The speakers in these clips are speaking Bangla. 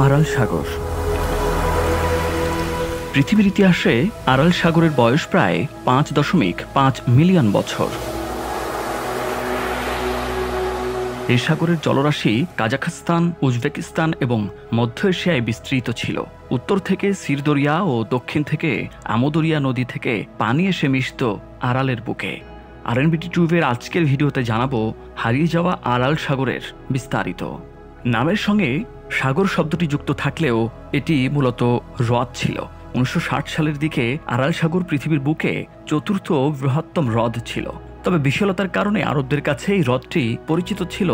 আরাল সাগর। পৃথিবীর ইতিহাসে আরাল সাগরের বয়স প্রায় 5.5 মিলিয়ন বছর। এই সাগরের জলরাশি কাজাখস্তান, উজবেকিস্তান এবং মধ্য এশিয়ায় বিস্তৃত ছিল। উত্তর থেকে সির দরিয়া ও দক্ষিণ থেকে আমোদরিয়া নদী থেকে পানি এসে মিশত আরালের বুকে। RNBT টিউবের আজকের ভিডিওতে জানাবো হারিয়ে যাওয়া আরাল সাগরের বিস্তারিত। নামের সঙ্গে সাগর শব্দটি যুক্ত থাকলেও এটি মূলত হ্রদ ছিল। 1960 সালের দিকে আরাল সাগর পৃথিবীর বুকে চতুর্থ বৃহত্তম হ্রদ ছিল। তবে বিশালতার কারণে আরবদের কাছে এই হ্রদটি পরিচিত ছিল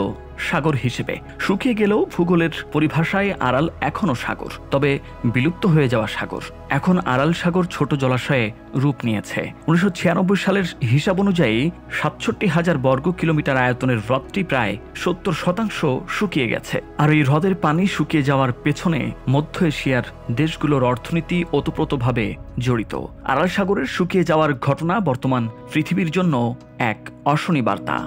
সাগর হিসেবে। শুকিয়ে গেলেও ভূগোলের পরিভাষায় আরাল এখনও সাগর, তবে বিলুপ্ত হয়ে যাওয়া সাগর। এখন আরাল সাগর ছোট জলাশয়ে রূপ নিয়েছে। 1996 সালের হিসাব অনুযায়ী 67,000 বর্গ কিলোমিটার আয়তনের হ্রদটি প্রায় 70% শুকিয়ে গেছে। আর এই হ্রদের পানি শুকিয়ে যাওয়ার পেছনে মধ্য এশিয়ার দেশগুলোর অর্থনীতি ওতপ্রোতভাবে জড়িত। আরাল সাগরের শুকিয়ে যাওয়ার ঘটনা বর্তমান পৃথিবীর জন্য এক অশনি বার্তা।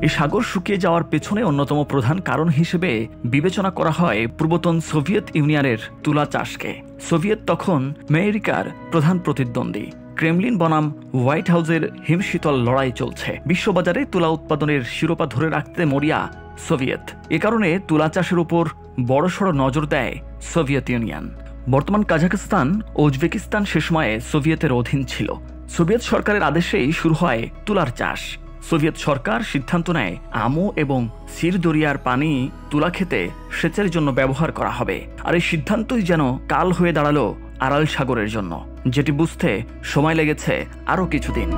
এই সাগর শুকিয়ে যাওয়ার পেছনে অন্যতম প্রধান কারণ হিসেবে বিবেচনা করা হয় পূর্বতন সোভিয়েত ইউনিয়নের তুলা চাষকে। সোভিয়েত তখন আমেরিকার প্রধান প্রতিদ্বন্দ্বী। ক্রেমলিন বনাম হোয়াইট হাউসের হিমশীতল লড়াই চলছে। বিশ্ববাজারে তুলা উৎপাদনের শিরোপা ধরে রাখতে মরিয়া সোভিয়েত। এ কারণে তুলা চাষের উপর বড়সড় নজর দেয় সোভিয়েত ইউনিয়ন। বর্তমান কাজাখস্তান ও উজবেকিস্তান সে সময়ে সোভিয়েতের অধীন ছিল। সোভিয়েত সরকারের আদেশেই শুরু হয় তুলার চাষ। সোভিয়েত সরকার সিদ্ধান্ত নেয় আমু এবং সির দরিয়ার পানি তুলা খেতে সেচের জন্য ব্যবহার করা হবে। আর এই সিদ্ধান্তই যেন কাল হয়ে দাঁড়ালো আরাল সাগরের জন্য, যেটি বুঝতে সময় লেগেছে আরও কিছুদিন।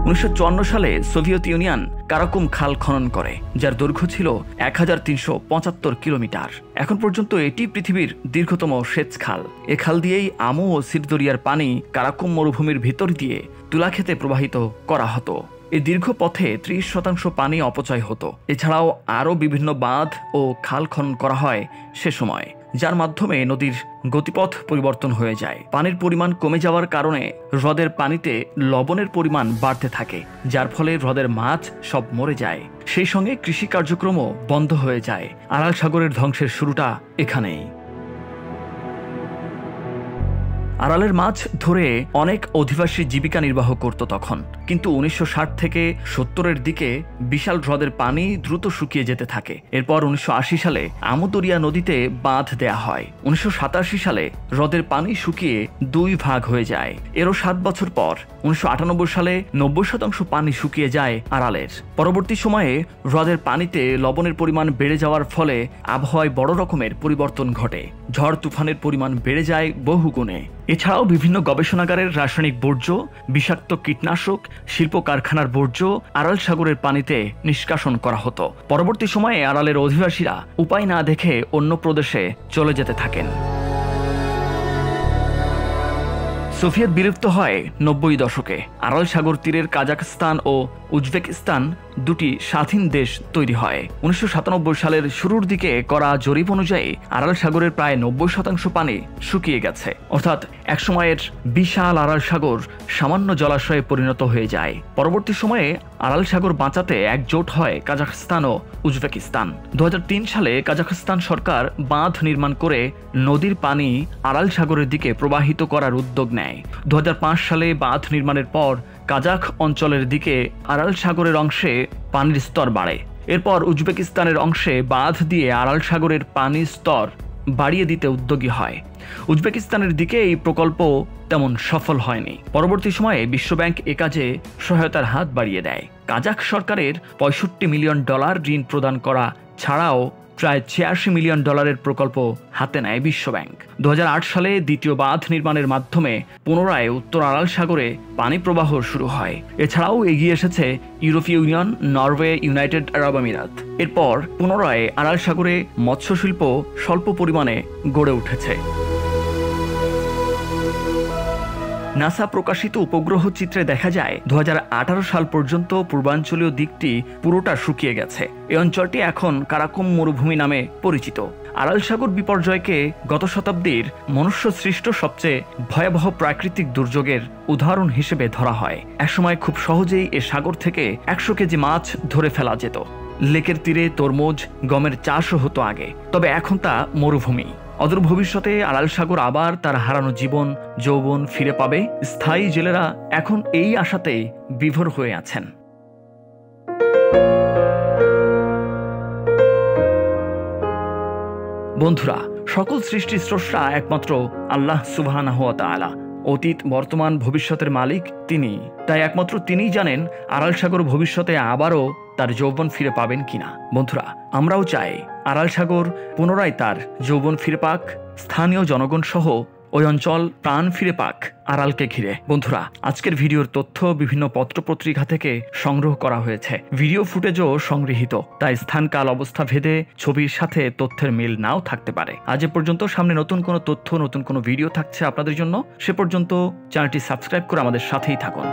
1954 সালে সোভিয়েত ইউনিয়ন কারাকুম খাল খনন করে, যার দৈর্ঘ্য ছিল 1375 কিলোমিটার। এখন পর্যন্ত এটি পৃথিবীর দীর্ঘতম সেচ খাল। এ খাল দিয়েই আমু ও সির দরিয়ার পানি কারাকুম মরুভূমির ভিতর দিয়ে তুলা খেতে প্রবাহিত করা হতো। এই দীর্ঘ পথে 30% পানি অপচয় হতো। এছাড়াও আরও বিভিন্ন বাঁধ ও খাল খনন করা হয় সে সময়, যার মাধ্যমে নদীর গতিপথ পরিবর্তন হয়ে যায়। পানির পরিমাণ কমে যাওয়ার কারণে হ্রদের পানিতে লবণের পরিমাণ বাড়তে থাকে, যার ফলে হ্রদের মাছ সব মরে যায়। সেই সঙ্গে কৃষি কার্যক্রমও বন্ধ হয়ে যায়। আরাল সাগরের ধ্বংসের শুরুটা এখানেই। আরালের মাছ ধরে অনেক অধিবাসী জীবিকা নির্বাহ করত তখন, কিন্তু 1960 থেকে 70-এর দিকে বিশাল হ্রদের পানি দ্রুত শুকিয়ে যেতে থাকে। এরপর 1980 সালে আমোদরিয়া নদীতে বাঁধ দেয়া হয়। 1987 সালে হ্রদের পানি শুকিয়ে 2 ভাগ হয়ে যায়। এরও 7 বছর পর 1998 সালে 90% পানি শুকিয়ে যায় আরালের। পরবর্তী সময়ে হ্রদের পানিতে লবণের পরিমাণ বেড়ে যাওয়ার ফলে আবহাওয়ায় বড় রকমের পরিবর্তন ঘটে। ঝড় তুফানের পরিমাণ বেড়ে যায় বহুগুণে। এছাড়াও বিভিন্ন গবেষণাগারের রাসায়নিক বর্জ্য, বিষাক্ত কীটনাশক, শিল্প কারখানার বর্জ্য আরাল সাগরের পানিতে নিষ্কাশন করা হতো। পরবর্তী সময়ে আরালের অধিবাসীরা উপায় না দেখে অন্য প্রদেশে চলে যেতে থাকেন। সোভিয়েত বিলুপ্ত হয় 90 দশকে। আরাল সাগর তীরের কাজাখস্তান ও উজবেকিস্তান দুটি স্বাধীন দেশ তৈরি হয়। 1997 সালের শুরুর দিকে করা জরিপ অনুযায়ী আরাল সাগরের প্রায় 90% পানি শুকিয়ে গেছে। অর্থাৎ একসময়ের বিশাল আরাল সাগর সামান্য জলাশয়ে পরিণত হয়ে যায়। পরবর্তী সময়ে আরাল সাগর বাঁচাতে একজোট হয় কাজাখস্তান ও উজবেকিস্তান। 2003 সালে কাজাখস্তান সরকার বাঁধ নির্মাণ করে নদীর পানি আরাল সাগরের দিকে প্রবাহিত করার উদ্যোগ নেয়। 2005 সালে বাঁধ নির্মাণের পর কাজাখ অঞ্চলের দিকে আরাল সাগরের অংশে পানির স্তর বাড়ে। এরপর উজবেকিস্তানের অংশে বাঁধ দিয়ে আরাল সাগরের পানির স্তর বাড়িয়ে দিতে উদ্যোগী হয়। উজবেকিস্তানের দিকে এই প্রকল্প তেমন সফল হয়নি। পরবর্তী সময়ে বিশ্বব্যাংক এ কাজে সহায়তার হাত বাড়িয়ে দেয়। কাজাখ সরকারের $65 মিলিয়ন ঋণ প্রদান করা ছাড়াও প্রায় $86 মিলিয়ন প্রকল্প হাতে নেয় বিশ্বব্যাংক। 2008 সালে দ্বিতীয় বাঁধ নির্মাণের মাধ্যমে পুনরায় উত্তর আরাল সাগরে পানি প্রবাহ শুরু হয়। এছাড়াও এগিয়ে এসেছে ইউরোপীয় ইউনিয়ন, নরওয়ে, ইউনাইটেড আরব আমিরাত। এরপর পুনরায় আরাল সাগরে মৎস্য শিল্প স্বল্প পরিমাণে গড়ে উঠেছে। নাসা প্রকাশিত উপগ্রহ চিত্রে দেখা যায় 2018 সাল পর্যন্ত পূর্বাঞ্চলীয় দিকটি পুরোটা শুকিয়ে গেছে। এই অঞ্চলটি এখন কারাকুম মরুভূমি নামে পরিচিত। আরাল সাগর বিপর্যয়কে গত শতাব্দীর মনুষ্য সৃষ্ট সবচেয়ে ভয়াবহ প্রাকৃতিক দুর্যোগের উদাহরণ হিসেবে ধরা হয়। একসময় খুব সহজেই এ সাগর থেকে 100 কেজি মাছ ধরে ফেলা যেত। লেকের তীরে তরমুজ, গমের চাষও হতো আগে, তবে এখন তা মরুভূমি। অদূর ভবিষ্যতে আরাল সাগর আবার তার হারানো জীবন যৌবন ফিরে পাবে। স্থায়ী জেলেরা এখন এই আশাতেই বিভোর হয়ে আছেন। বন্ধুরা, সকল সৃষ্টির স্রষ্টা একমাত্র আল্লাহ সুবহানাহু ওয়া তাআলা। অতীত, বর্তমান, ভবিষ্যতের মালিক তিনি। তাই একমাত্র তিনিই জানেন আরাল সাগর ভবিষ্যতে আবারও তার যৌবন ফিরে পাবেন কিনা। বন্ধুরা, আমরাও চাই আরাল সাগর পুনরায় তার যৌবন ফিরে পাক, স্থানীয় জনগণ সহ ওই অঞ্চল প্রাণ ফিরে পাক আরালকে ঘিরে। বন্ধুরা, আজকের ভিডিওর তথ্য বিভিন্ন পত্রপত্রিকা থেকে সংগ্রহ করা হয়েছে। ভিডিও ফুটেজও সংগৃহীত, তাই স্থানকাল অবস্থা ভেদে ছবির সাথে তথ্যের মিল নাও থাকতে পারে। আজ এ পর্যন্ত। সামনে নতুন কোনো তথ্য, নতুন কোনো ভিডিও থাকছে আপনাদের জন্য। সে পর্যন্ত চ্যানেলটি সাবস্ক্রাইব করে আমাদের সাথেই থাকুন।